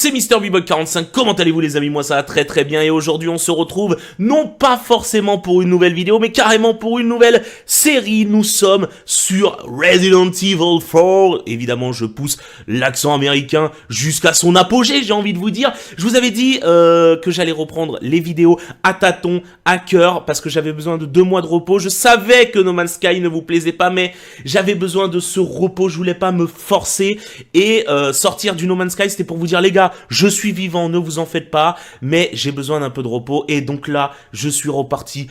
C'est MrBboy45, comment allez-vous les amis? Moi ça va très très bien et aujourd'hui on se retrouve non pas forcément pour une nouvelle vidéo mais carrément pour une nouvelle série. Nous sommes sur Resident Evil 4, évidemment je pousse l'accent américain jusqu'à son apogée, j'ai envie de vous dire. Je vous avais dit que j'allais reprendre les vidéos à tâtons, à cœur, parce que j'avais besoin de 2 mois de repos. Je savais que No Man's Sky ne vous plaisait pas mais j'avais besoin de ce repos, je voulais pas me forcer et sortir du No Man's Sky c'était pour vous dire les gars, je suis vivant, ne vous en faites pas, mais j'ai besoin d'un peu de repos, et donc là, je suis reparti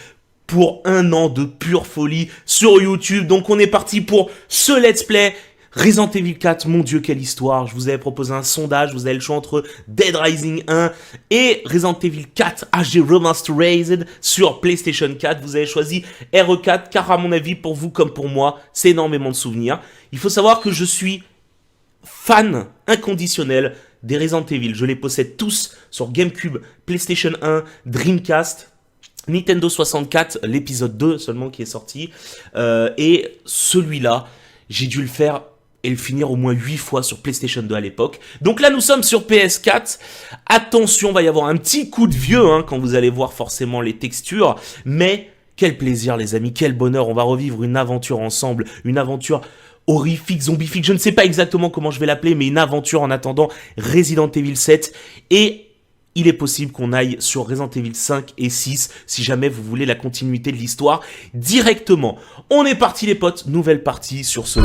pour 1 an de pure folie sur YouTube. Donc on est parti pour ce let's play Resident Evil 4, mon dieu quelle histoire. Je vous avais proposé un sondage, vous avez le choix entre Dead Rising 1 et Resident Evil 4 HD Remastered sur PlayStation 4. Vous avez choisi RE4 car à mon avis, pour vous comme pour moi, c'est énormément de souvenirs. Il faut savoir que je suis fan inconditionnel des Resident Evil. Je les possède tous sur GameCube, PlayStation 1, Dreamcast, Nintendo 64, l'épisode 2 seulement qui est sorti. Et celui-là, j'ai dû le faire et le finir au moins 8 fois sur PlayStation 2 à l'époque. Donc là, nous sommes sur PS4. Attention, va y avoir un petit coup de vieux quand vous allez voir forcément les textures. Mais quel plaisir les amis, quel bonheur. On va revivre une aventure ensemble, une aventure horrifique, zombifique, je ne sais pas exactement comment je vais l'appeler, mais une aventure en attendant Resident Evil 7. Et il est possible qu'on aille sur Resident Evil 5 et 6, si jamais vous voulez la continuité de l'histoire directement. On est parti les potes, nouvelle partie sur ce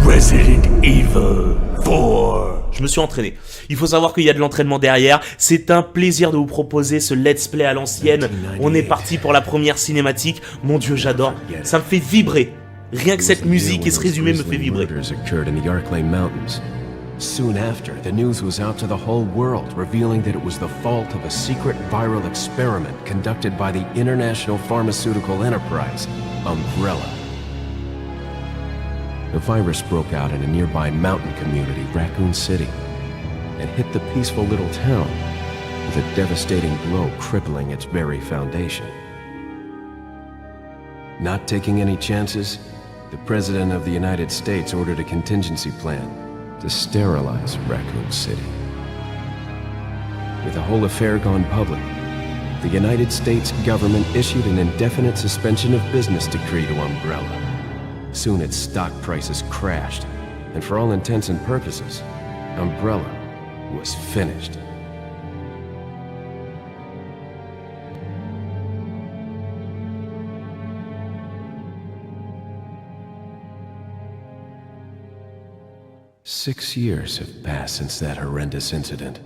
Resident Evil 4. Je me suis entraîné. Il faut savoir qu'il y a de l'entraînement derrière. C'est un plaisir de vous proposer ce let's play à l'ancienne. On est parti pour la première cinématique. Mon dieu, j'adore. Ça me fait vibrer. Rien que cette musique et ce résumé me fait vibrer. Soon after, the news was out to the whole world, revealing that it was the fault of a secret viral experiment conducted by the international pharmaceutical enterprise, Umbrella. The virus broke out in a nearby mountain community, Raccoon City, and hit the peaceful little town with a devastating blow crippling its very foundation. Not taking any chances, the President of the United States ordered a contingency plan to sterilize Raccoon City. With the whole affair gone public, the United States government issued an indefinite suspension of business decree to Umbrella. Soon its stock prices crashed, and for all intents and purposes, Umbrella was finished. Six years have passed since that horrendous incident.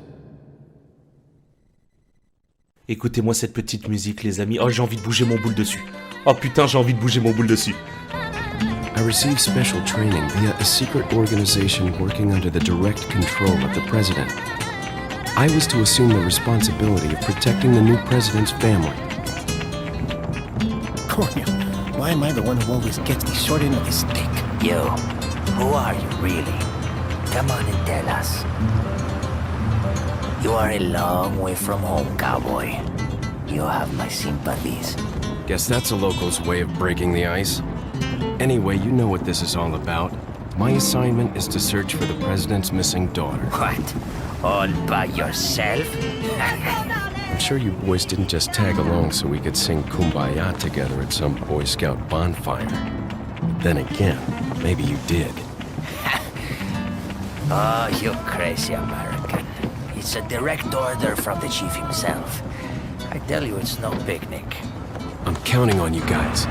Écoutez-moi cette petite musique, les amis. Oh, j'ai envie de bouger mon boule dessus. Oh putain, j'ai envie de bouger mon boule dessus. I received special training via a secret organization working under the direct control of the president. I was to assume the responsibility of protecting the new president's family. Cornel, why am I the one who always gets the short end of the stick? You, who are you really? Come on and tell us. You are a long way from home, cowboy. You have my sympathies. Guess that's a local's way of breaking the ice. Anyway, you know what this is all about. My assignment is to search for the president's missing daughter. What? All by yourself? I'm sure you boys didn't just tag along so we could sing Kumbaya together at some Boy Scout bonfire. But then again, maybe you did. Oh, you crazy American. It's a direct order from the chief himself. I tell you, it's no picnic. I'm counting on you guys.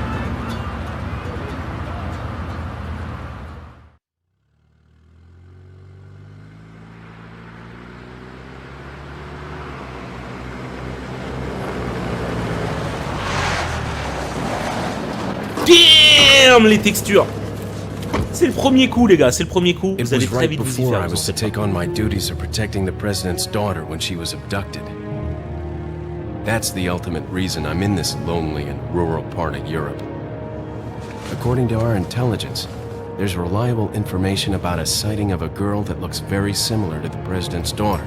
Damn, les textures. C'est le premier coup, les gars, c'est le premier coup. It Vous allez was très right vite vous y before faire. I was to take on my duties of protecting the president's daughter when she was abducted. That's the ultimate reason I'm in this lonely and rural part of Europe. According to our intelligence, there's reliable information about a sighting of a girl that looks very similar to the president's daughter.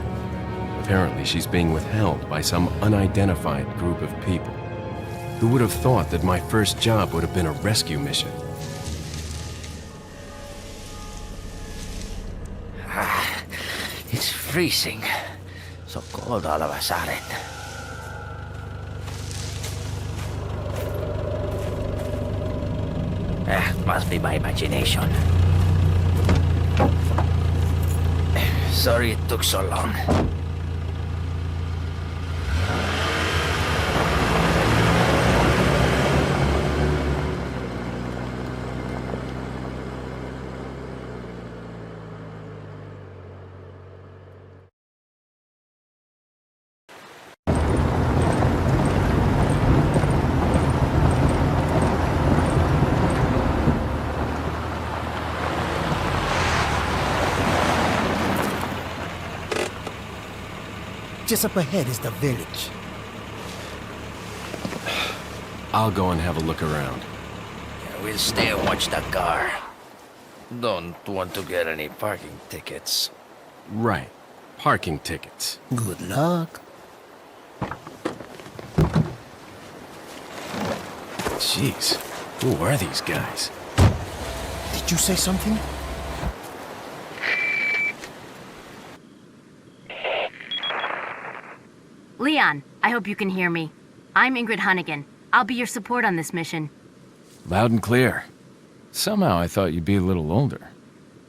Apparently, she's being withheld by some unidentified group of people. Who would have thought that my first job would have been a rescue mission? It's freezing. So cold all of a sudden. Must be my imagination. Sorry it took so long. Just up ahead is the village. I'll go and have a look around. Yeah, we'll stay and watch the car. Don't want to get any parking tickets. Right. Parking tickets. Good luck. Jeez. Who are these guys? Did you say something? Leon, I hope you can hear me. I'm Ingrid Hunnigan. I'll be your support on this mission. Loud and clear. Somehow I thought you'd be a little older.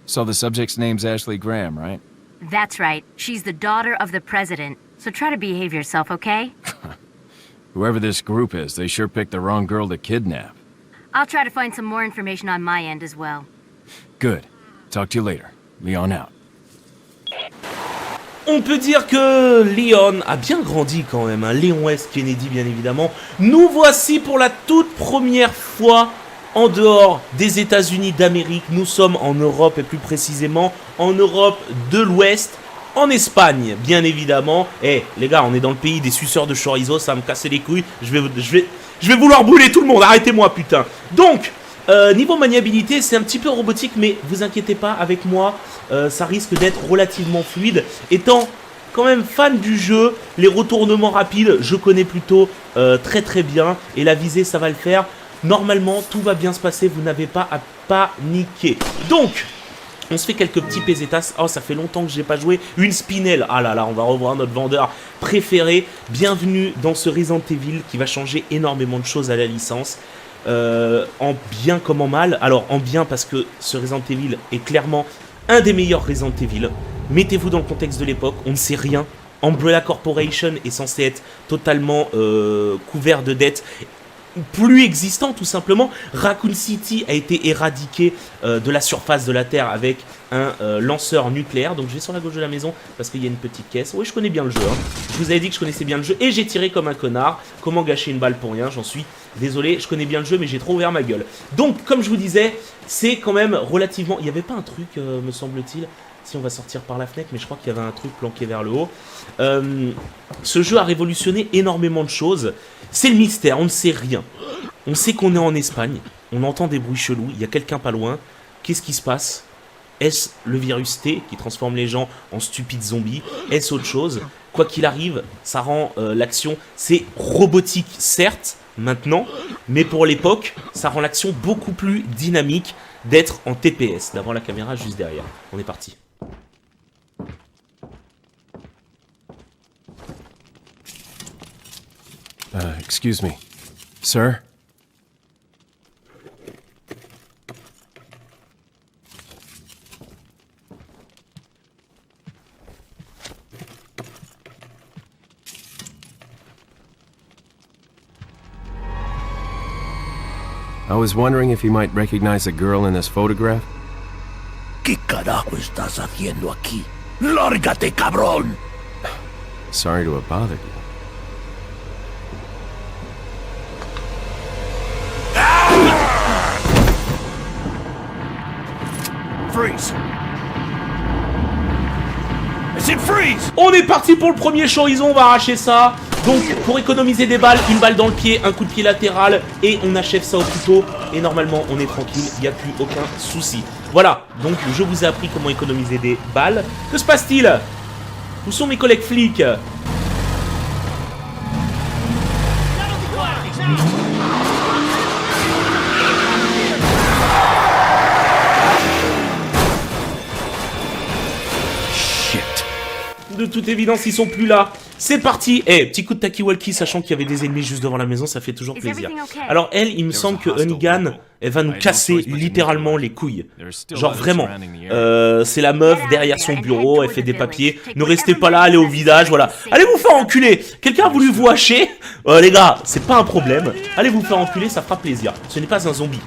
So the subject's name's Ashley Graham, right? That's right. She's the daughter of the president. So try to behave yourself, okay? Whoever this group is, they sure picked the wrong girl to kidnap. I'll try to find some more information on my end as well. Good. Talk to you later. Leon out. On peut dire que Leon a bien grandi quand même, hein. Léon S. Kennedy bien évidemment. Nous voici pour la toute première fois en dehors des États-Unis d'Amérique. Nous sommes en Europe et plus précisément en Europe de l'Ouest, en Espagne bien évidemment. Eh les gars, on est dans le pays des suceurs de chorizo, ça va me casser les couilles. Je vais vouloir brûler tout le monde, arrêtez-moi putain. Donc, niveau maniabilité, c'est un petit peu robotique, mais vous inquiétez pas, avec moi, ça risque d'être relativement fluide. Étant quand même fan du jeu, les retournements rapides, je connais plutôt très très bien. Et la visée, ça va le faire. Normalement, tout va bien se passer, vous n'avez pas à paniquer. Donc, on se fait quelques petits pesetas. Oh, ça fait longtemps que j'ai pas joué. Une Spinel. Ah là là, on va revoir notre vendeur préféré. Bienvenue dans ce Resident Evil qui va changer énormément de choses à la licence. En bien comme en mal. Alors en bien parce que ce Resident Evil est clairement un des meilleurs Resident Evil. Mettez-vous dans le contexte de l'époque, on ne sait rien. Umbrella Corporation est censé être totalement couvert de dettes, plus existant tout simplement. Raccoon City a été éradiqué de la surface de la Terre avec un lanceur nucléaire. Donc je vais sur la gauche de la maison parce qu'il y a une petite caisse. Oui, je connais bien le jeu, hein. Je vous avais dit que je connaissais bien le jeu et j'ai tiré comme un connard. Comment gâcher une balle pour rien? J'en suis désolé, je connais bien le jeu mais j'ai trop ouvert ma gueule. Donc comme je vous disais, c'est quand même relativement... Il n'y avait pas un truc, me semble-t-il. Si on va sortir par la fenêtre, mais je crois qu'il y avait un truc planqué vers le haut. Ce jeu a révolutionné énormément de choses. C'est le mystère, on ne sait rien. On sait qu'on est en Espagne, on entend des bruits chelous, il y a quelqu'un pas loin. Qu'est-ce qui se passe? Est-ce le virus T qui transforme les gens en stupides zombies? Est-ce autre chose? Quoi qu'il arrive, ça rend l'action... C'est robotique, certes, maintenant, mais pour l'époque, ça rend l'action beaucoup plus dynamique d'être en TPS, d'avoir la caméra juste derrière. On est parti. Excuse me. Sir? I was wondering if you might recognize a girl in this photograph? ¿Qué carajo estás haciendo aquí? ¡Lárgate, cabrón! Sorry to have bothered you. Freeze! I said freeze! On est parti pour le premier chorizo, on va arracher ça. Donc pour économiser des balles, une balle dans le pied, un coup de pied latéral et on achève ça au couteau. Et normalement on est tranquille, il n'y a plus aucun souci. Voilà, donc je vous ai appris comment économiser des balles. Que se passe-t-il? Où sont mes collègues flics? de toute évidence, ils sont plus là. C'est parti. Eh, petit coup de talkie-walkie, sachant qu'il y avait des ennemis juste devant la maison, ça fait toujours plaisir. Alors elle, il me semble que Hunnigan, elle va nous casser littéralement les couilles. Genre vraiment. C'est la meuf derrière son bureau, elle fait des papiers. Ne restez pas là, allez au village, voilà. Allez vous faire enculer. Quelqu'un a voulu vous hacher? Les gars, c'est pas un problème. Allez vous faire enculer, ça fera plaisir. Ce n'est pas un zombie.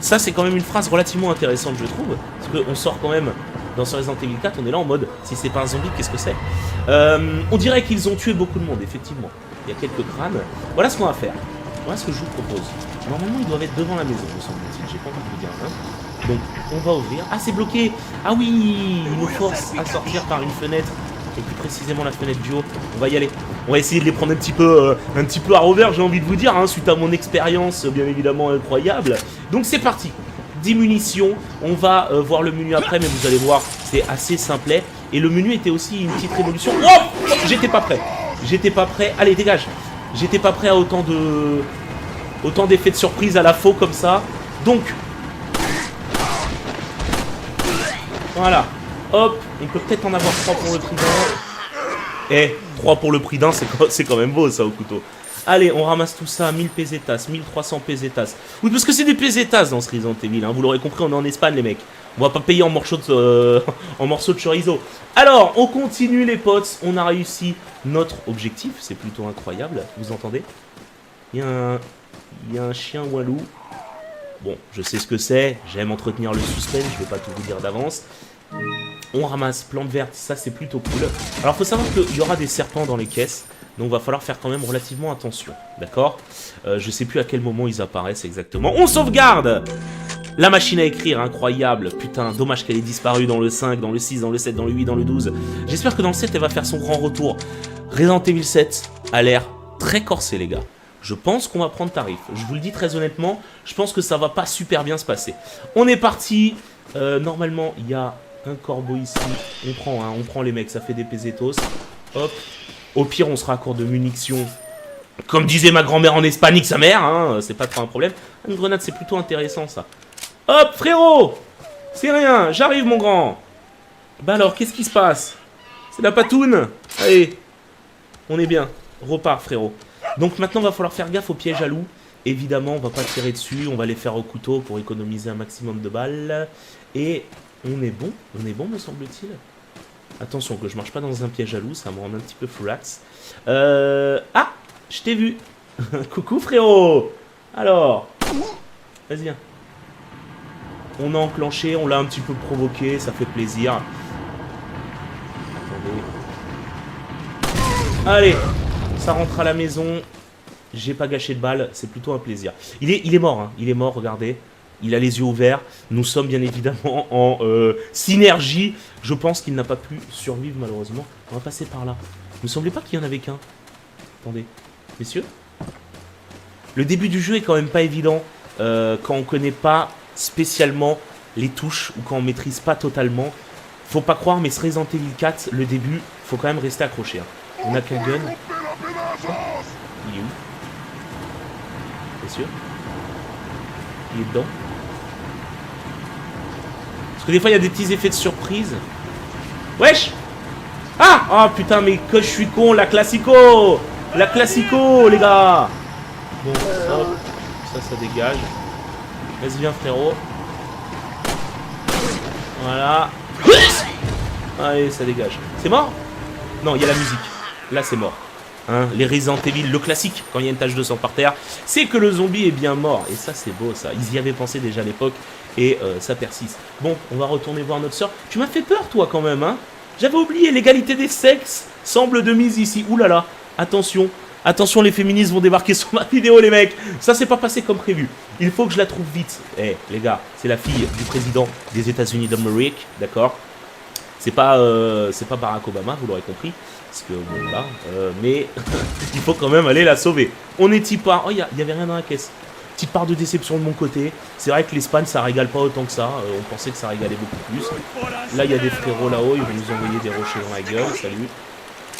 Ça, c'est quand même une phrase relativement intéressante, je trouve. Parce qu'on sort quand même dans ce Resident Evil 4, on est là en mode, si c'est pas un zombie, qu'est-ce que c'est? On dirait qu'ils ont tué beaucoup de monde, effectivement. Il y a quelques crânes. Voilà ce qu'on va faire. Voilà ce que je vous propose. Normalement, ils doivent être devant la maison, me semble-t-il. J'ai pas envie de vous dire, hein. Donc, on va ouvrir. Ah, c'est bloqué! Ah oui! Il nous force à sortir par une fenêtre. Et plus précisément la fenêtre du haut. On va y aller. On va essayer de les prendre un petit peu à revers, j'ai envie de vous dire, hein, suite à mon expérience, bien évidemment, incroyable. Donc, c'est parti. 10 munitions, on va voir le menu après, mais vous allez voir, c'est assez simplet. Et le menu était aussi une petite révolution. Oh, j'étais pas prêt. J'étais pas prêt. Allez, dégage. J'étais pas prêt à autant d'effets de surprise à la faux comme ça. Donc, voilà. Hop, on peut peut-être en avoir 3 pour le prix d'un. Eh, 3 pour le prix d'un, c'est quand même beau ça au couteau. Allez, on ramasse tout ça, 1000 pesetas, 1300 pesetas. Oui, parce que c'est des pesetas dans ce Resident Evil, hein. Vous l'aurez compris, on est en Espagne, les mecs. On va pas payer en morceaux de chorizo. Alors, on continue, les potes. On a réussi notre objectif. C'est plutôt incroyable, vous entendez? Il y a un chien ou un loup. Bon, je sais ce que c'est. J'aime entretenir le suspense, je vais pas tout vous dire d'avance. On ramasse plantes vertes, ça c'est plutôt cool. Alors, faut savoir qu'il y aura des serpents dans les caisses. Donc va falloir faire quand même relativement attention, d'accord? Je sais plus à quel moment ils apparaissent exactement. On sauvegarde! La machine à écrire, incroyable. Putain, dommage qu'elle ait disparu dans le 5, dans le 6, dans le 7, dans le 8, dans le 12. J'espère que dans le 7, elle va faire son grand retour. Resident Evil 7 a l'air très corsé, les gars. Je pense qu'on va prendre tarif. Je vous le dis très honnêtement, je pense que ça va pas super bien se passer. On est parti. Normalement, il y a un corbeau ici. On prend les mecs, ça fait des pesetos. Hop. Au pire, on sera à court de munitions. Comme disait ma grand-mère en Espagne, sa mère, hein, c'est pas trop un problème. Une grenade, c'est plutôt intéressant, ça. Hop, frérot! C'est rien, j'arrive, mon grand. Bah alors, qu'est-ce qui se passe? C'est la patoune? Allez, on est bien. Repars, frérot. Donc maintenant, va falloir faire gaffe aux pièges à loups. Évidemment, on va pas tirer dessus, on va les faire au couteau pour économiser un maximum de balles. Et on est bon, me semble-t-il. Attention que je marche pas dans un piège à loup, ça me rend un petit peu furax. Ah, je t'ai vu. Coucou frérot. Alors, vas-y viens. On a enclenché, on l'a un petit peu provoqué, ça fait plaisir. Attendez. Allez, ça rentre à la maison. J'ai pas gâché de balles, c'est plutôt un plaisir. Il est mort, hein. Il est mort, regardez. Il a les yeux ouverts. Nous sommes bien évidemment en synergie. Je pense qu'il n'a pas pu survivre malheureusement. On va passer par là. Il me semblait pas qu'il y en avait qu'un. Attendez. Messieurs. Le début du jeu est quand même pas évident. Quand on connaît pas spécialement les touches. Ou quand on maîtrise pas totalement. Faut pas croire, mais ce Resident Evil 4, le début, faut quand même rester accroché. Hein. On a qu'un gun. Il est où? Messieurs. Il est dedans. Parce que des fois il y a des petits effets de surprise. Wesh! Ah! Oh putain, mais que je suis con, la classico! La classico, les gars! Bon, hop, ça dégage. Vas-y, viens, frérot. Voilà. Allez, ça dégage. C'est mort? Non, il y a la musique. Là, c'est mort. Hein, les Resident Evil, le classique, quand il y a une tache de sang par terre, c'est que le zombie est bien mort. Et ça, c'est beau, ça. Ils y avaient pensé déjà à l'époque, et ça persiste. Bon, on va retourner voir notre soeur. Tu m'as fait peur, toi, quand même, hein. J'avais oublié, l'égalité des sexes semble de mise ici. Ouh là là, attention. Attention, les féministes vont débarquer sur ma vidéo, les mecs. Ça s'est pas passé comme prévu. Il faut que je la trouve vite. Eh, les gars, c'est la fille du président des États-Unis d'Amérique, d'accord. C'est pas Barack Obama, vous l'aurez compris. Parce que, bon, là, mais il faut quand même aller la sauver. On est type part. Oh, il y avait rien dans la caisse. Petite part de déception de mon côté. C'est vrai que l'Espagne, ça régale pas autant que ça. On pensait que ça régalait beaucoup plus. Là, il y a des frérots là-haut. Ils vont nous envoyer des rochers dans la gueule. Salut.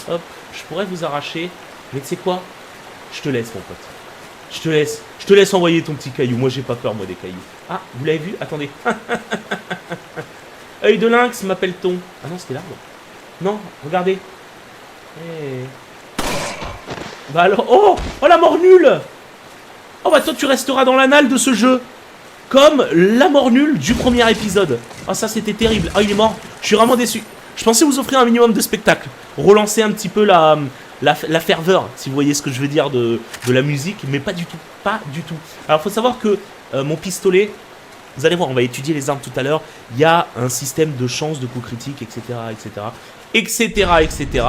Hop, je pourrais vous arracher. Mais tu sais quoi? Je te laisse, mon pote. Je te laisse envoyer ton petit caillou. Moi, j'ai pas peur, moi, des cailloux. Ah, vous l'avez vu? Attendez. Œil de lynx, m'appelle-t-on. Ah non, c'était l'arbre. Non, regardez. Hey. Bah alors... Oh, oh la mort nulle. Oh bah toi tu resteras dans l'anal de ce jeu. Comme la mort nulle du premier épisode. Ah ça c'était terrible. Ah il est mort. Je suis vraiment déçu. Je pensais vous offrir un minimum de spectacle. Relancer un petit peu la ferveur, si vous voyez ce que je veux dire, de la musique. Mais pas du tout. Pas du tout. Alors faut savoir que mon pistolet... Vous allez voir, on va étudier les armes tout à l'heure. Il y a un système de chance, de coups critiques, etc. etc. etc. etc.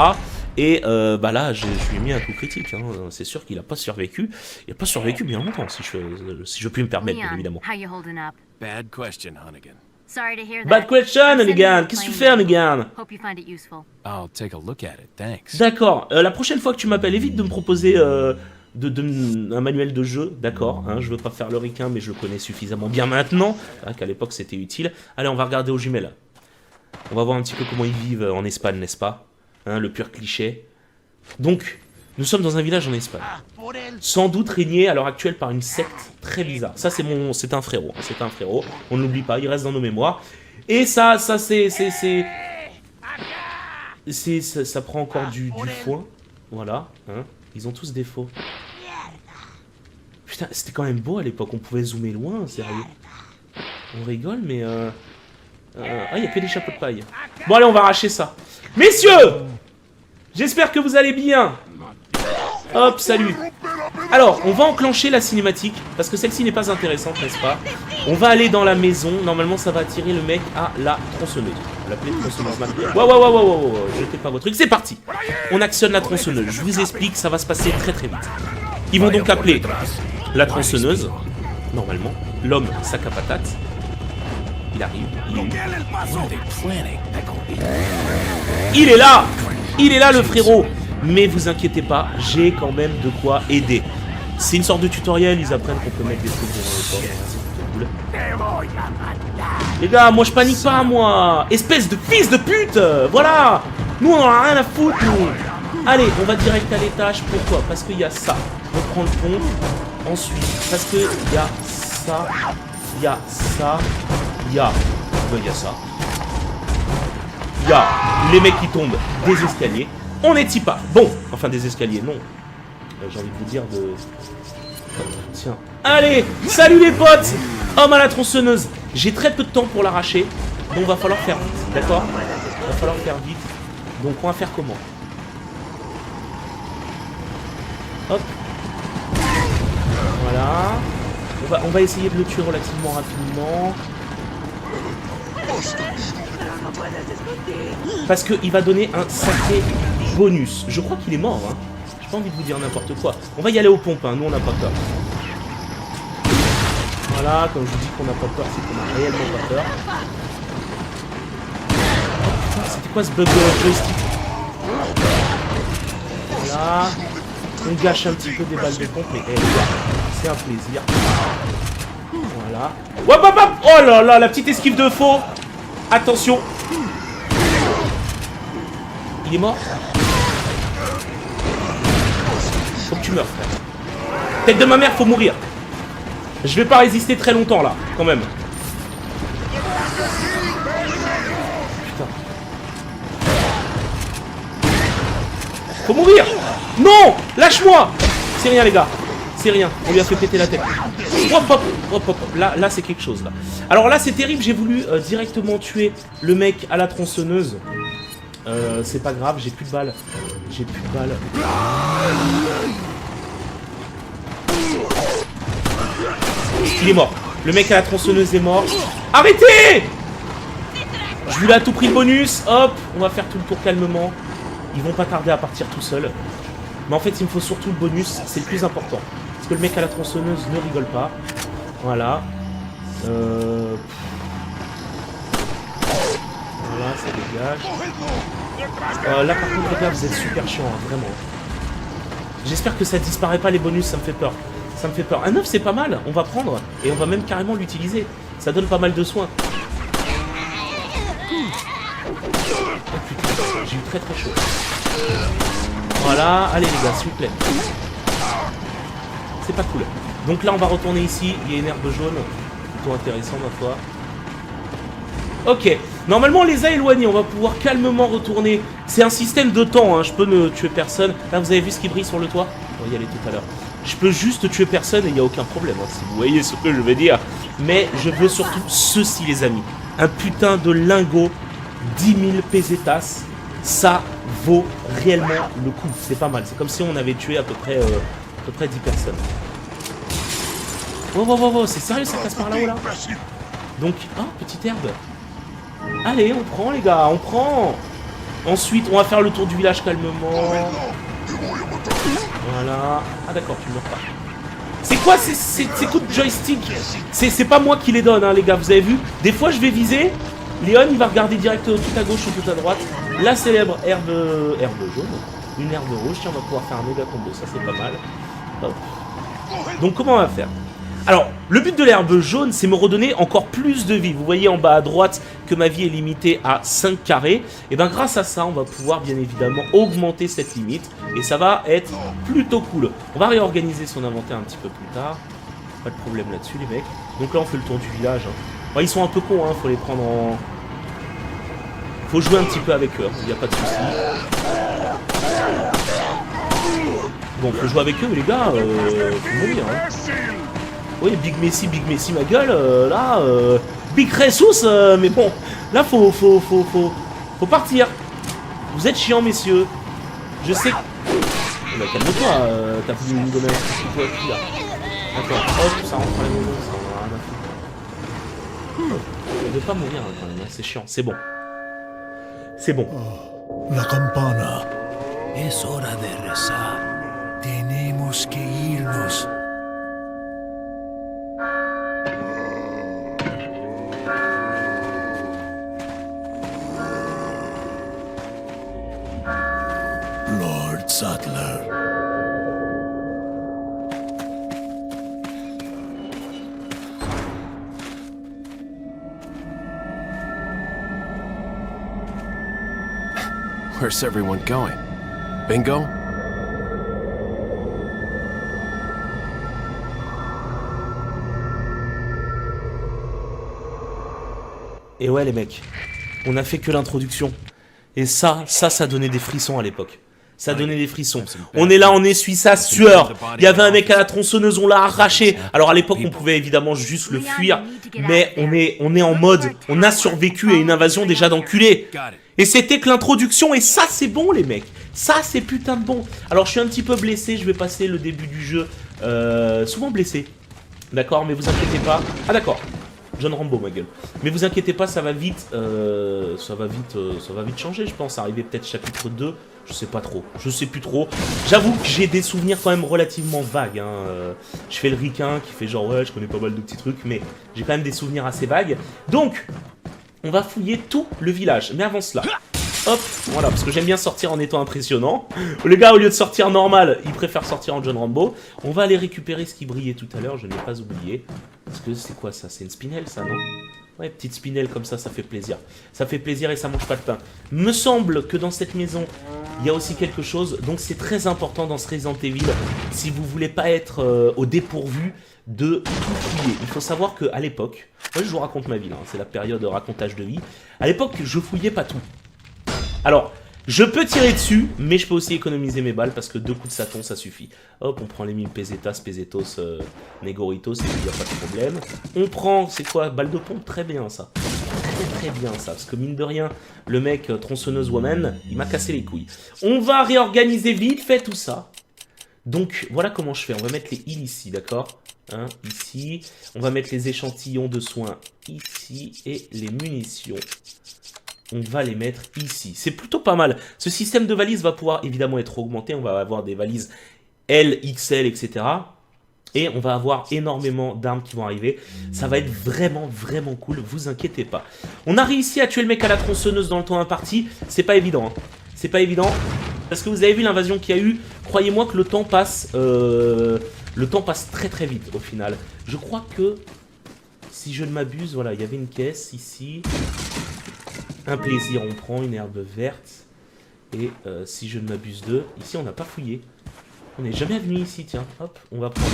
Et bah là, je lui ai mis un coup critique. Hein. C'est sûr qu'il n'a pas survécu. Il n'a pas survécu bien longtemps, si je puis me permettre, bien Leon, évidemment. how you holding up? Bad question, Hunnigan. Sorry to hear that. Bad question, I'm sending Hannigan. you a Qu'est-ce que tu plain fais, mail. Hannigan? Hope you find it useful. I'll take a look at it, thanks. D'accord. La prochaine fois que tu m'appelles, évite de me proposer un manuel de jeu. D'accord. Hein, je veux pas faire le ricain, mais je le connais suffisamment bien maintenant. Hein, qu'à l'époque, c'était utile. Allez, on va regarder aux jumelles. On va voir un petit peu comment ils vivent en Espagne, n'est-ce pas? Hein, le pur cliché. Donc, nous sommes dans un village en Espagne. Sans doute régné à l'heure actuelle par une secte très bizarre. Ça, c'est un frérot. C'est un frérot. On ne l'oublie pas, il reste dans nos mémoires. Et ça prend encore du foin. Voilà. Hein. Ils ont tous des faux. Putain, c'était quand même beau à l'époque. On pouvait zoomer loin, sérieux. On rigole, mais... Ah, il n'y a que des chapeaux de paille. Bon, allez, on va arracher ça. Messieurs! J'espère que vous allez bien. Hop, salut. Alors, on va enclencher la cinématique, parce que celle-ci n'est pas intéressante, n'est-ce pas? On va aller dans la maison. Normalement, ça va attirer le mec à la tronçonneuse. On va l'appeler tronçonneuse. Wow, jetez pas vos trucs. C'est parti. On actionne la tronçonneuse. Je vous explique, ça va se passer très très vite. Ils vont donc appeler la tronçonneuse. Normalement, l'homme sac à patate. Il arrive. Il est là. Il est là, le frérot. Mais vous inquiétez pas, j'ai quand même de quoi aider. C'est une sorte de tutoriel, ils apprennent qu'on peut mettre des trucs devant le corps. C'est plutôt cool. Les gars, moi je panique pas, moi. Espèce de fils de pute. Voilà. Nous on en a rien à foutre, nous. Allez, on va direct à l'étage. Pourquoi? Parce qu'il y a ça. On prend le pont. Ensuite, parce qu'il y a ça. Il y a ça. Il y a ça. Il y a les mecs qui tombent des escaliers. On n'est pas. Bon, enfin des escaliers, non. J'ai envie de vous dire de... Tiens. Allez, salut les potes. Homme à la tronçonneuse. J'ai très peu de temps pour l'arracher. Donc va falloir faire vite, d'accord? Va falloir faire vite. Donc on va faire comment? Hop. Voilà. On va essayer de le tuer relativement rapidement. Parce qu'il va donner un sacré bonus. Je crois qu'il est mort, hein. J'ai pas envie de vous dire n'importe quoi. On va y aller aux pompes, hein. Nous on n'a pas peur. Voilà, comme je vous dis qu'on n'a pas peur, c'est qu'on a réellement pas peur. Oh putain, c'était quoi ce bug de joystick? Voilà. On gâche un petit peu des balles de pompe, mais les gars, c'est un plaisir. Voilà. Hop hop hop. Oh là là, la petite esquive de faux. Attention. Il est mort. Faut que tu meurs, frère. Tête de ma mère, faut mourir. Je vais pas résister très longtemps, là, quand même. Putain. Faut mourir. Non. Lâche-moi. C'est rien, les gars. C'est rien. On lui a fait péter la tête. Hop, hop, hop, hop. Là c'est quelque chose, là. Alors là, c'est terrible. J'ai voulu directement tuer le mec à la tronçonneuse. C'est pas grave, j'ai plus de balles. J'ai plus de balles. Il est mort. Le mec à la tronçonneuse est mort. Arrêtez! Je voulais à tout prix le bonus. Hop, on va faire tout le tour calmement. Ils vont pas tarder à partir tout seuls. Mais en fait, il me faut surtout le bonus. C'est le plus important. Parce que le mec à la tronçonneuse ne rigole pas. Voilà. Voilà, ça dégage. Là par contre les gars, vous êtes super chiants, hein, vraiment. J'espère que ça disparaît pas les bonus, ça me fait peur. Ça me fait peur. Un 9 c'est pas mal, on va prendre et on va même carrément l'utiliser. Ça donne pas mal de soins. Oh putain, j'ai eu très très chaud. Voilà, allez les gars, s'il vous plaît. C'est pas cool. Donc là on va retourner ici, il y a une herbe jaune. Plutôt intéressant ma foi. Ok, Normalement, on les a éloignés. On va pouvoir calmement retourner. C'est un système de temps, hein. Je peux ne tuer personne. Là, vous avez vu ce qui brille sur le toit? On va y aller tout à l'heure. Je peux juste tuer personne et il n'y a aucun problème, hein, si vous voyez ce que je veux dire. Mais je veux surtout ceci, les amis. Un putain de lingot, 10 000 pesetas. Ça vaut réellement le coup. C'est pas mal. C'est comme si on avait tué à peu près 10 personnes. Oh, c'est sérieux, ça passe par là-haut, là? Donc, petite herbe. Allez, on prend, les gars, on prend. Ensuite, on va faire le tour du village calmement. Voilà. Ah d'accord, tu meurs pas. C'est quoi ces coups de joystick? C'est pas moi qui les donne, hein, les gars, vous avez vu? Des fois, je vais viser. Léon, il va regarder direct tout à gauche ou tout à droite. La célèbre herbe jaune. Une herbe rouge. Tiens, on va pouvoir faire un méga combo. Ça, c'est pas mal. Hop. Donc, comment on va faire? Alors, le but de l'herbe jaune, c'est me redonner encore plus de vie. Vous voyez en bas à droite que ma vie est limitée à 5 carrés. Et bien grâce à ça, on va pouvoir bien évidemment augmenter cette limite. Et ça va être plutôt cool. On va réorganiser son inventaire un petit peu plus tard. Pas de problème là-dessus, les mecs. Donc là, on fait le tour du village. Bon, ils sont un peu cons, hein. Faut les prendre en... Faut jouer un petit peu avec eux. Il n'y a pas de souci. Bon, faut jouer avec eux, mais les gars, faut mourir, hein. Oui, Big Messi, ma gueule, là, Big Jesus, mais bon, là, faut partir. Vous êtes chiants, messieurs. Je sais que... Bah, calme-toi, t'as voulu me donner un petit coup à qui, là? D'accord, hop, ça rentre à la maison, ça, on a rien à foutre. On ne veut pas mourir, hein, quand même, hein, c'est chiant, c'est bon. C'est bon. La campana. Es hora de rezar. Tenemos que irnos. Lord Sattler. Where's everyone going? Bingo? Et ouais les mecs, on a fait que l'introduction. Et ça donnait des frissons à l'époque. Ça donnait des frissons. On est là, on essuie sa sueur. Il y avait un mec à la tronçonneuse, on l'a arraché. Alors à l'époque, on pouvait évidemment juste le fuir. Mais on est en mode, on a survécu à une invasion déjà d'enculés. Et c'était que l'introduction, et ça c'est bon les mecs. Ça c'est putain de bon. Alors je suis un petit peu blessé, je vais passer le début du jeu. Souvent blessé. D'accord, mais vous inquiétez pas. Ah d'accord. John Rambo, ma gueule. Mais vous inquiétez pas, ça va vite. Ça va vite changer, je pense. Arriver peut-être chapitre 2. Je sais pas trop. Je sais plus trop. J'avoue que j'ai des souvenirs quand même relativement vagues. Hein. Je fais le ricain qui fait genre ouais, je connais pas mal de petits trucs, mais j'ai quand même des souvenirs assez vagues. Donc, on va fouiller tout le village. Mais avant cela, hop, voilà, parce que j'aime bien sortir en étant impressionnant. Le gars, au lieu de sortir normal, il préfère sortir en John Rambo. On va aller récupérer ce qui brillait tout à l'heure, je n'ai pas oublié. Parce que c'est quoi ça? C'est une spinelle, ça, non? Ouais, petite spinelle comme ça fait plaisir. Ça fait plaisir et ça mange pas de pain. Me semble que dans cette maison, il y a aussi quelque chose. Donc c'est très important dans ce Resident Evil, si vous voulez pas être au dépourvu, de tout fouiller. Il faut savoir qu'à l'époque, moi je vous raconte ma vie, hein, c'est la période de racontage de vie. À l'époque, je fouillais pas tout. Alors, je peux tirer dessus, mais je peux aussi économiser mes balles parce que 2 coups de saton, ça suffit. Hop, on prend les 1000 pesetas, pesetos, negoritos, et il n'y a pas de problème. On prend, c'est quoi, balle de pompe? Très bien ça. Très bien ça, parce que mine de rien, le mec tronçonneuse woman, il m'a cassé les couilles. On va réorganiser vite fait tout ça. Donc, voilà comment je fais. On va mettre les heals ici, d'accord? Hein, ici. On va mettre les échantillons de soins ici. Et les munitions, on va les mettre ici. C'est plutôt pas mal. Ce système de valises va pouvoir évidemment être augmenté. On va avoir des valises L, XL, etc. Et on va avoir énormément d'armes qui vont arriver. Ça va être vraiment, vraiment cool. Vous inquiétez pas. On a réussi à tuer le mec à la tronçonneuse dans le temps imparti. C'est pas évident. Hein. C'est pas évident. Parce que vous avez vu l'invasion qu'il y a eu. Croyez-moi que le temps passe très très vite au final. Je crois que, si je ne m'abuse, voilà, il y avait une caisse ici. Un plaisir, on prend une herbe verte. Et si je ne m'abuse ici on n'a pas fouillé. On n'est jamais venu ici, tiens. Hop, on va prendre...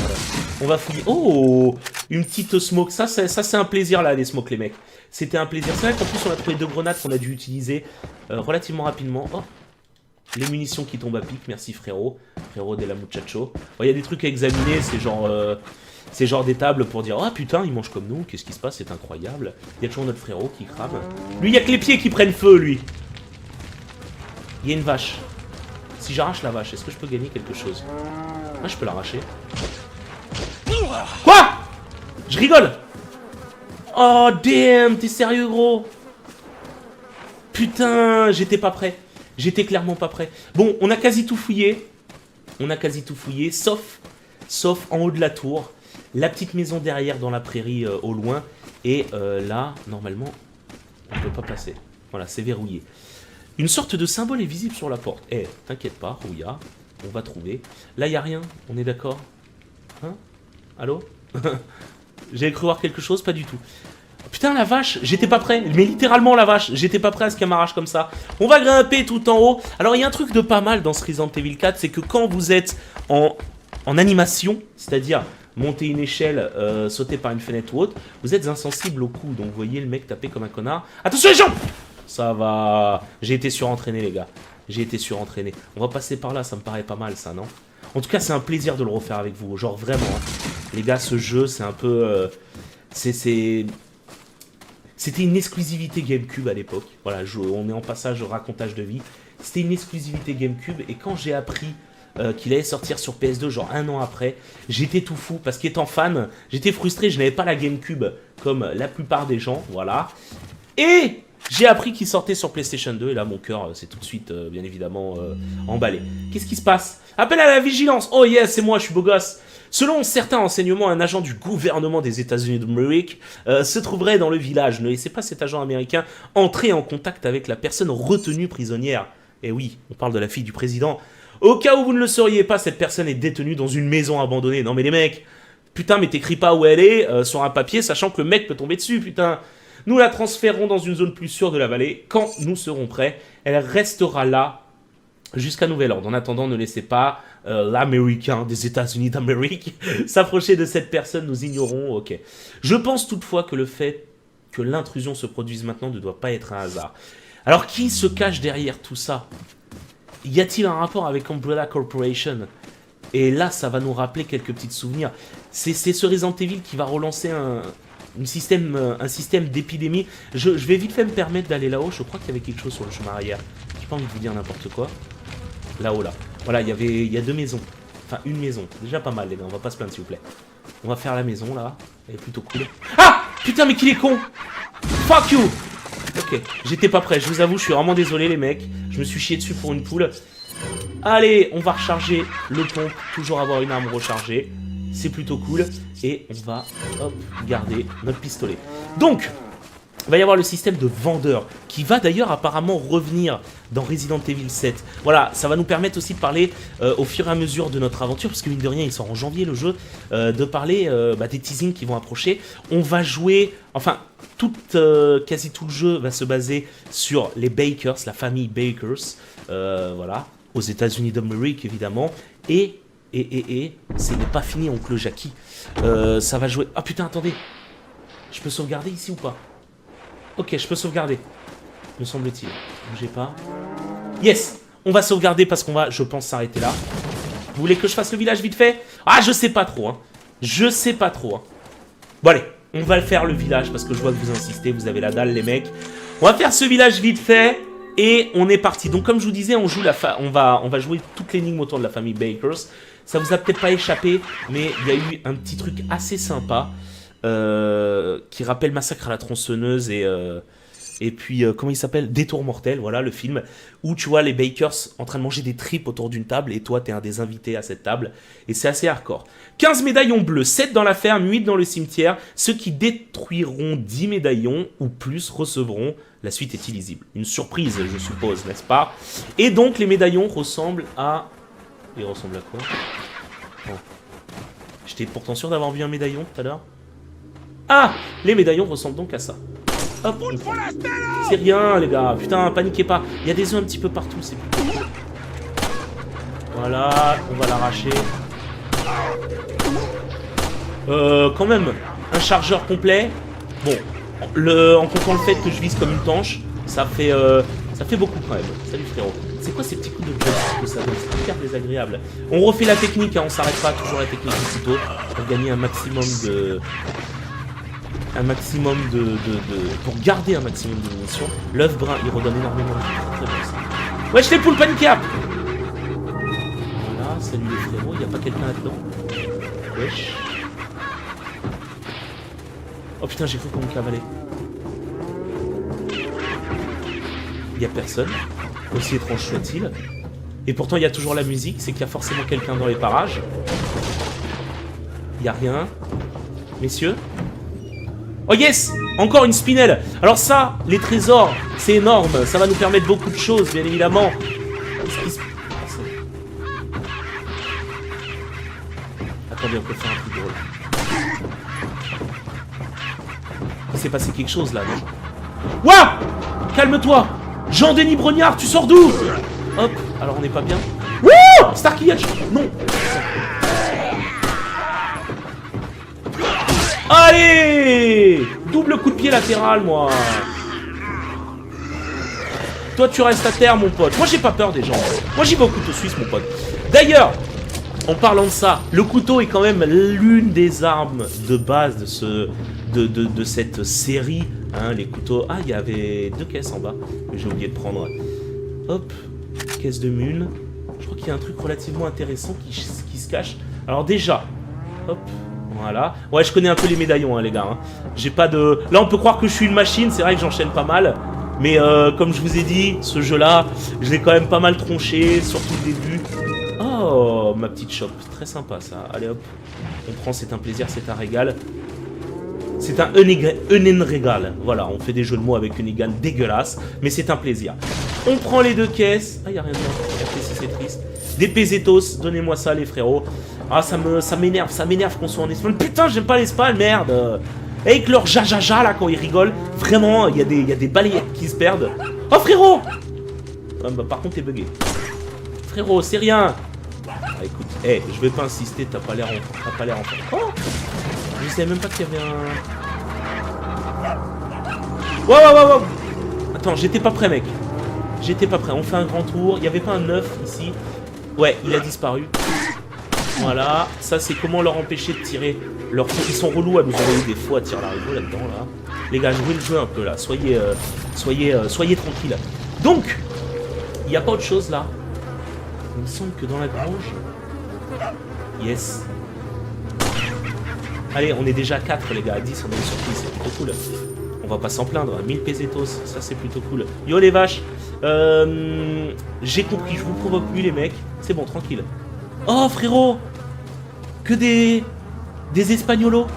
on va fouiller... Oh, une petite smoke. Ça c'est un plaisir, là, les smokes, les mecs. C'était un plaisir. C'est vrai qu'en plus, on a trouvé 2 grenades qu'on a dû utiliser relativement rapidement. Oh, les munitions qui tombent à pic. Merci, frérot. Frérot de la muchacho. Il y a des trucs à examiner. C'est genre des tables pour dire « Ah, putain, il mange comme nous. Qu'est-ce qui se passe? C'est incroyable. » Il y a toujours notre frérot qui crame. Lui, il y a que les pieds qui prennent feu, lui. Il y a une vache. Si j'arrache la vache, est-ce que je peux gagner quelque chose? Ah, je peux l'arracher. Quoi? Je rigole. Oh, damn, t'es sérieux, gros? Putain, j'étais pas prêt. J'étais clairement pas prêt. Bon, on a quasi tout fouillé. On a quasi tout fouillé, sauf en haut de la tour. La petite maison derrière dans la prairie au loin. Et là, normalement, on peut pas passer. Voilà, c'est verrouillé. Une sorte de symbole est visible sur la porte. Eh, t'inquiète pas, Rouya, on va trouver. Là, y a rien, on est d'accord? Hein? Allô? J'avais cru voir quelque chose, pas du tout. Putain, la vache, j'étais pas prêt. Mais littéralement, la vache, j'étais pas prêt à ce qu'elle m'arrache comme ça. On va grimper tout en haut. Alors, il y a un truc de pas mal dans ce Resident Evil 4, c'est que quand vous êtes en animation, c'est-à-dire monter une échelle, sauter par une fenêtre ou autre, vous êtes insensible au coup. Donc, vous voyez le mec taper comme un connard. Attention les jambes! Ça va... J'ai été surentraîné, les gars. J'ai été surentraîné. On va passer par là, ça me paraît pas mal, ça, non? En tout cas, c'est un plaisir de le refaire avec vous. Genre, vraiment. Hein. Les gars, ce jeu, c'est un peu... C'était une exclusivité GameCube à l'époque. Voilà, on est en passage au racontage de vie. C'était une exclusivité GameCube. Et quand j'ai appris qu'il allait sortir sur PS2, genre 1 an après, j'étais tout fou. Parce qu'étant fan, j'étais frustré. Je n'avais pas la GameCube comme la plupart des gens. Voilà. Et... j'ai appris qu'il sortait sur PlayStation 2 et là mon cœur s'est tout de suite bien évidemment emballé. Qu'est-ce qui se passe? Appel à la vigilance. Oh yes, c'est moi, je suis beau gosse. Selon certains renseignements, un agent du gouvernement des États-Unis d'Amérique se trouverait dans le village. Ne laissez pas cet agent américain entrer en contact avec la personne retenue prisonnière. Et oui, on parle de la fille du président. Au cas où vous ne le sauriez pas, cette personne est détenue dans une maison abandonnée. Non mais les mecs, putain, mais t'écris pas où elle est sur un papier, sachant que le mec peut tomber dessus, putain. Nous la transférerons dans une zone plus sûre de la vallée. Quand nous serons prêts, elle restera là jusqu'à nouvel ordre. En attendant, ne laissez pas l'Américain des États-Unis d'Amérique s'approcher de cette personne. Nous ignorons. Ok. Je pense toutefois que le fait que l'intrusion se produise maintenant ne doit pas être un hasard. Alors, qui se cache derrière tout ça? Y a-t-il un rapport avec Umbrella Corporation? Et là, ça va nous rappeler quelques petits souvenirs. C'est ce Resident Evil qui va relancer un système d'épidémie. Je vais vite fait me permettre d'aller là-haut. Je crois qu'il y avait quelque chose sur le chemin arrière. J'ai pas envie de vous dire n'importe quoi. Là-haut, là. Voilà, il y a 2 maisons. Enfin, une maison. Déjà pas mal, les gars. On va pas se plaindre, s'il vous plaît. On va faire la maison, là. Elle est plutôt cool. Ah! Putain, mais qu'il est con! Fuck you! Ok, j'étais pas prêt. Je vous avoue, je suis vraiment désolé, les mecs. Je me suis chié dessus pour une poule. Allez, on va recharger le pompe. Toujours avoir une arme rechargée. C'est plutôt cool. Et on va, hop, garder notre pistolet. Donc, il va y avoir le système de vendeur, qui va d'ailleurs apparemment revenir dans Resident Evil 7. Voilà, ça va nous permettre aussi de parler au fur et à mesure de notre aventure, parce que mine de rien, il sort en janvier le jeu, de parler des teasings qui vont approcher. On va jouer, enfin, quasi tout le jeu va se baser sur les Bakers, la famille Bakers, voilà, aux États-Unis d'Amérique évidemment, et ce n'est pas fini, oncle Jackie. Ça va jouer... Ah putain, attendez. Je peux sauvegarder ici ou pas? Ok, je peux sauvegarder. Me semble-t-il. Bougez pas. Yes! On va sauvegarder parce qu'on va, je pense, s'arrêter là. Vous voulez que je fasse le village vite fait? Ah, je sais pas trop, hein. Je sais pas trop, hein. Bon, allez. On va le faire, le village, parce que je vois que vous insistez. Vous avez la dalle, les mecs. On va faire ce village vite fait. Et on est parti. Donc, comme je vous disais, on va jouer toute l'énigme autour de la famille Bakers. Ça vous a peut-être pas échappé, mais il y a eu un petit truc assez sympa qui rappelle Massacre à la tronçonneuse et puis, comment il s'appelle? Détour mortel, voilà, le film, où tu vois les Bakers en train de manger des tripes autour d'une table et toi, t'es un des invités à cette table. Et c'est assez hardcore. 15 médaillons bleus, 7 dans la ferme, 8 dans le cimetière. Ceux qui détruiront 10 médaillons ou plus recevront... La suite est illisible. Une surprise, je suppose, n'est-ce pas? Et donc, les médaillons ressemblent à... Ils ressemblent à quoi? Oh. J'étais pourtant sûr d'avoir vu un médaillon tout à l'heure. Ah! Les médaillons ressemblent donc à ça. Hop! C'est rien, les gars. Putain, paniquez pas. Il y a des œufs un petit peu partout, c'est plus... Voilà, on va l'arracher. Quand même, un chargeur complet. Bon, en comptant le fait que je vise comme une tanche, ça fait beaucoup quand même. Salut frérot. C'est quoi ces petits coups de joystick que ça donne? C'est hyper désagréable. On refait la technique, hein, on s'arrête pas, toujours la technique du couteau, pour gagner un maximum de... pour garder un maximum de munitions. L'œuf brun, il redonne énormément de vie. Très bien ça. Wesh les poules panic cap. Voilà, salut les frérots, y a pas quelqu'un là-dedans? Wesh. Oh putain, j'ai cru qu'on me cavalait. Y a personne, aussi étrange soit-il. Et pourtant, il y a toujours la musique, c'est qu'il y a forcément quelqu'un dans les parages. Y a rien. Messieurs. Oh yes! Encore une spinelle. Alors ça, les trésors, c'est énorme. Ça va nous permettre beaucoup de choses, bien évidemment. Attendez, on peut faire un truc drôle. Il s'est passé quelque chose là, non? Ouah! Calme-toi! Jean-Denis Brognard, tu sors d'où? Hop, alors on n'est pas bien. Wouh! Starkey Hatch! Non! Allez! Double coup de pied latéral, moi. Toi, tu restes à terre, mon pote. Moi, j'ai pas peur des gens. Moi, j'y vais au couteau suisse, mon pote. D'ailleurs, en parlant de ça, le couteau est quand même l'une des armes de base de cette série. Hein, les couteaux... Ah, il y avait 2 caisses en bas que j'ai oublié de prendre. Hop, caisse de mune. Je crois qu'il y a un truc relativement intéressant qui se cache. Alors déjà, hop... Voilà. Ouais, je connais un peu les médaillons, hein, les gars. Hein. J'ai pas de... Là, on peut croire que je suis une machine. C'est vrai que j'enchaîne pas mal. Mais comme je vous ai dit, ce jeu-là, je l'ai quand même pas mal tronché, surtout le début. Oh, ma petite chope. Très sympa, ça. Allez, hop. On prend, c'est un plaisir, c'est un régal. C'est un régal. Voilà, on fait des jeux de mots avec une égale dégueulasse. Mais c'est un plaisir. On prend les 2 caisses. Ah, y a rien dedans. RPC, c'est triste. Des pesetos. Donnez-moi ça, les frérots. Ah, ça m'énerve qu'on soit en Espagne. Putain, j'aime pas l'Espagne, merde. Avec leur jajaja là, quand ils rigolent, vraiment, il y a des balayettes qui se perdent. Oh, frérot! Ah, bah, par contre, t'es bugué. Frérot, c'est rien. Ah, écoute, je vais pas insister, t'as pas l'air en fait. Oh! Je savais même pas qu'il y avait un... Wow. Attends, j'étais pas prêt, mec. J'étais pas prêt. On fait un grand tour. Il y avait pas un œuf ici? Ouais, il a disparu. Voilà, ça c'est comment leur empêcher de tirer leur truc. Ils sont relous à nous envoyer des faux à tirer l'arigot là-dedans là. Les gars, jouez le jeu un peu là, soyez tranquilles. Donc, il n'y a pas autre chose là. Il me semble que dans la grange... Yes. Allez, on est déjà à 4 les gars, à 10 on est surpris, c'est plutôt cool. On va pas s'en plaindre, 1000 pesetos, ça c'est plutôt cool. Yo les vaches, j'ai compris, je vous provoque plus les mecs, c'est bon, tranquille. Oh frérot, que des Espagnolos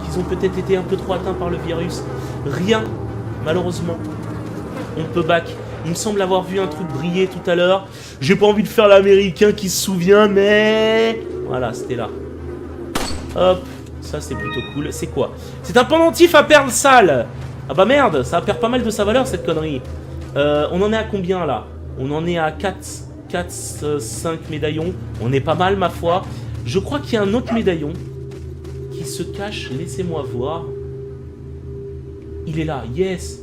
qui ont peut-être été un peu trop atteints par le virus. Rien, malheureusement. On peut back. Il me semble avoir vu un truc briller tout à l'heure. J'ai pas envie de faire l'américain qui se souvient, mais... Voilà, c'était là. Hop, ça c'est plutôt cool. C'est quoi? C'est un pendentif à perles sales. Ah bah merde, ça perd pas mal de sa valeur cette connerie. On en est à combien là? On en est à 5 médaillons. On est pas mal ma foi. Je crois qu'il y a un autre médaillon qui se cache. Laissez-moi voir. Il est là, yes.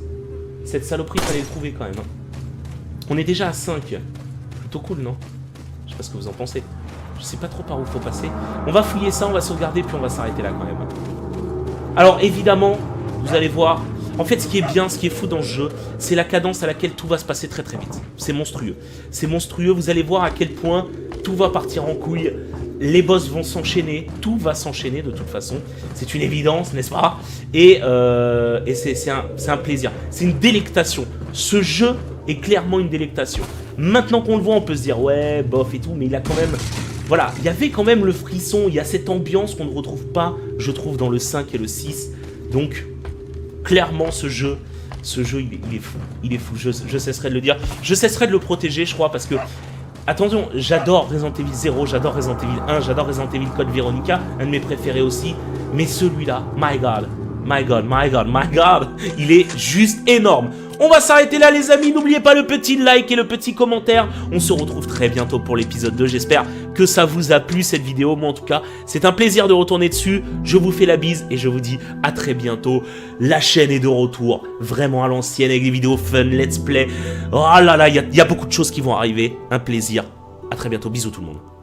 Cette saloperie, fallait le trouver quand même. On est déjà à 5. Plutôt cool, non? Je sais pas ce que vous en pensez. Je sais pas trop par où faut passer. On va fouiller ça, on va sauvegarder, puis on va s'arrêter là quand même. Alors évidemment, vous allez voir. En fait, ce qui est bien, ce qui est fou dans ce jeu, c'est la cadence à laquelle tout va se passer très très vite. C'est monstrueux. C'est monstrueux. Vous allez voir à quel point tout va partir en couille. Les boss vont s'enchaîner. Tout va s'enchaîner de toute façon. C'est une évidence, n'est-ce pas? Et c'est un plaisir. C'est une délectation. Ce jeu est clairement une délectation. Maintenant qu'on le voit, on peut se dire, ouais, bof et tout, mais il a quand même... Voilà, il y avait quand même le frisson. Il y a cette ambiance qu'on ne retrouve pas, je trouve, dans le 5 et le 6. Donc... Clairement, ce jeu, il est fou. Il est fou, je cesserai de le dire. Je cesserai de le protéger, je crois, parce que... Attention, j'adore Resident Evil 0, j'adore Resident Evil 1, j'adore Resident Evil Code Veronica, un de mes préférés aussi. Mais celui-là, my god, il est juste énorme. On va s'arrêter là les amis, n'oubliez pas le petit like et le petit commentaire. On se retrouve très bientôt pour l'épisode 2, j'espère que ça vous a plu cette vidéo. Moi en tout cas, c'est un plaisir de retourner dessus. Je vous fais la bise et je vous dis à très bientôt. La chaîne est de retour, vraiment à l'ancienne avec des vidéos fun, let's play. Oh là là, il y a beaucoup de choses qui vont arriver. Un plaisir. À très bientôt, bisous tout le monde.